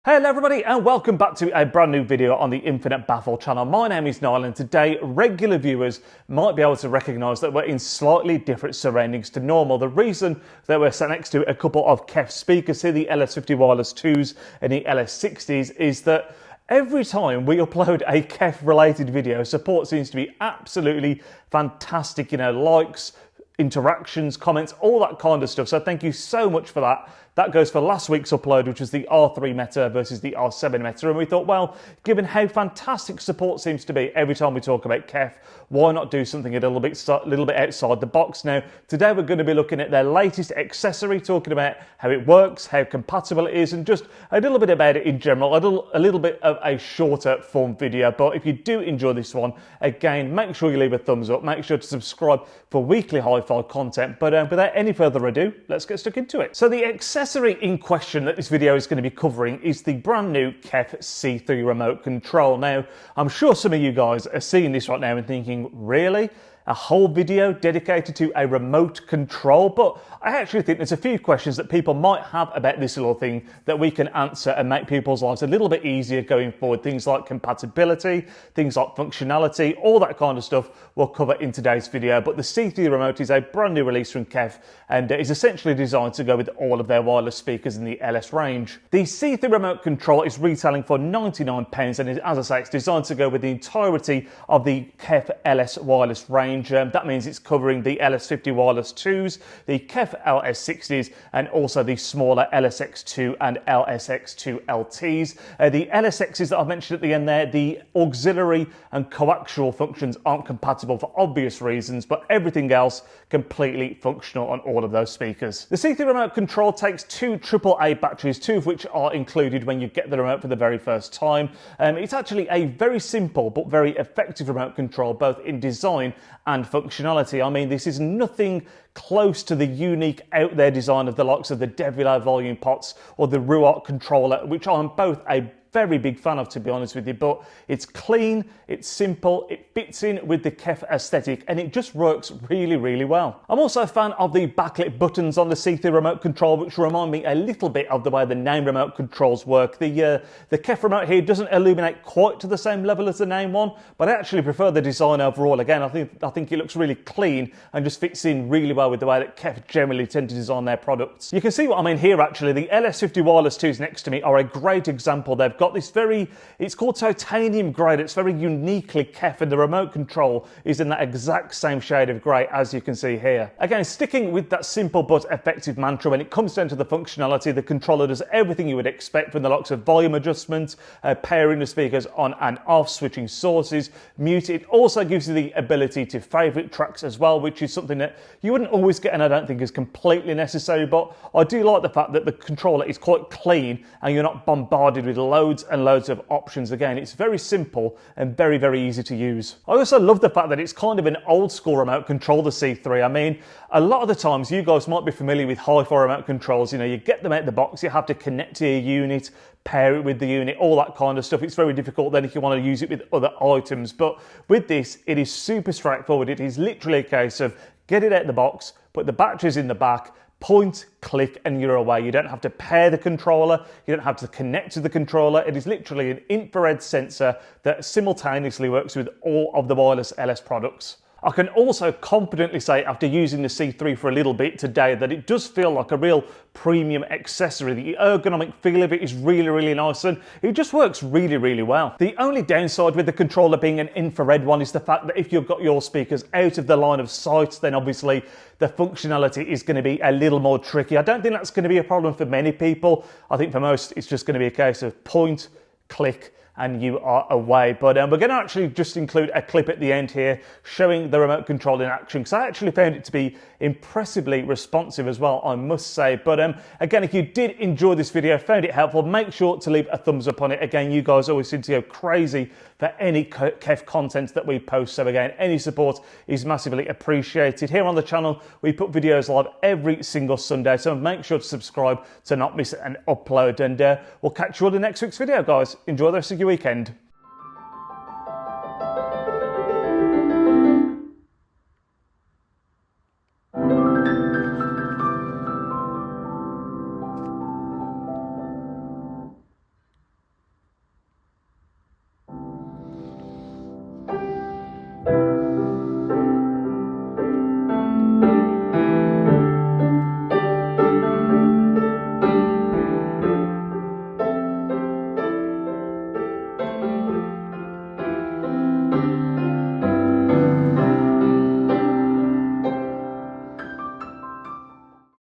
Hello everybody and welcome back to a brand new video on the Infinite Baffle channel. My name is Niall and today regular viewers might be able to recognise that we're in slightly different surroundings to normal. The reason that we're sat next to a couple of KEF speakers here, the LS50 Wireless 2s and the LS60s, is that every time we upload a KEF related video, support seems to be absolutely fantastic, likes, interactions, comments, all that kind of stuff. So thank you so much for that. That goes for last week's upload, which was the R3 Meta versus the R7 Meta. And we thought, well, given how fantastic support seems to be every time we talk about KEF, why not do something a little bit outside the box? Now, today we're going to be looking at their latest accessory, talking about how it works, how compatible it is, and just a little bit about it in general. A little bit of a shorter form video. But if you do enjoy this one, again, make sure you leave a thumbs up. Make sure to subscribe for weekly hi-fi content. But without any further ado, let's get stuck into it. So the accessory in question that this video is going to be covering is the brand new KEF C3 Remote control. Now, I'm sure some of you guys are seeing this right now and thinking, really? A whole video dedicated to a remote control? But I actually think there's a few questions that people might have about this little thing that we can answer and make people's lives a little bit easier going forward. Things like compatibility, things like functionality, all that kind of stuff we'll cover in today's video. But the C3 Remote is a brand new release from KEF and is essentially designed to go with all of their wireless speakers in the LS range. The C3 Remote control is retailing for £99 and as I say, it's designed to go with the entirety of the KEF LS wireless range. That means it's covering the LS50 Wireless 2s, the KEF LS60s, and also the smaller LSX2 and LSX2 LTs. The LSXs that I've mentioned at the end there, the auxiliary and coaxial functions aren't compatible for obvious reasons, but everything else completely functional on all of those speakers. The C3 Remote control takes two AAA batteries, two of which are included when you get the remote for the very first time. It's actually a very simple but very effective remote control, both in design and functionality. I mean, this is nothing close to the unique out there design of the likes of the Devilo volume pots or the Ruart controller, which I'm both a very big fan of, to be honest with you. But it's clean, it's simple, it fits in with the KEF aesthetic, and it just works really, really well. I'm also a fan of the backlit buttons on the C3 Remote control, which remind me a little bit of the way the name remote controls work. The KEF Remote here doesn't illuminate quite to the same level as the name one, but I actually prefer the design overall. Again, I think it looks really clean and just fits in really well with the way that KEF generally tend to design their products. You can see what I mean here actually. The LS50 Wireless 2s next to me are a great example. They've got this it's called titanium grey. It's very uniquely KEF, and the remote control is in that exact same shade of grey as you can see here. Again, sticking with that simple but effective mantra, when it comes down to the functionality, the controller does everything you would expect from the likes of volume adjustment, pairing the speakers on and off, switching sources, mute. It also gives you the ability to favourite tracks as well, which is something that you wouldn't always get and I don't think is completely necessary, but I do like the fact that the controller is quite clean and you're not bombarded with loads and loads of options. Again, it's very simple and very, very easy to use. I also love the fact that it's kind of an old school remote control, the C3. I mean, a lot of the times you guys might be familiar with hi-fi remote controls. You get them out of the box, you have to connect to your unit, pair it with the unit, all that kind of stuff. It's very difficult then if you want to use it with other items. But with this, it is super straightforward. It is literally a case of get it out of the box, put the batteries in the back, point, click, and you're away. You don't have to pair the controller. You don't have to connect to the controller. It is literally an infrared sensor that simultaneously works with all of the wireless LS products. I can also confidently say, after using the C3 for a little bit today, that it does feel like a real premium accessory. The ergonomic feel of it is really, really nice, and it just works really, really well. The only downside with the controller being an infrared one is the fact that if you've got your speakers out of the line of sight, then obviously the functionality is going to be a little more tricky. I don't think that's going to be a problem for many people. I think for most, it's just going to be a case of point, click, and you are away. But we're going to actually just include a clip at the end here showing the remote control in action, because I actually found it to be impressively responsive as well, I must say. But again, if you did enjoy this video, found it helpful, make sure to leave a thumbs up on it. Again, you guys always seem to go crazy for any KEF content that we post, so again, any support is massively appreciated. Here on the channel, we put videos live every single Sunday, so make sure to subscribe to not miss an upload, and we'll catch you all in next week's video, guys. Enjoy the rest of your weekend. you.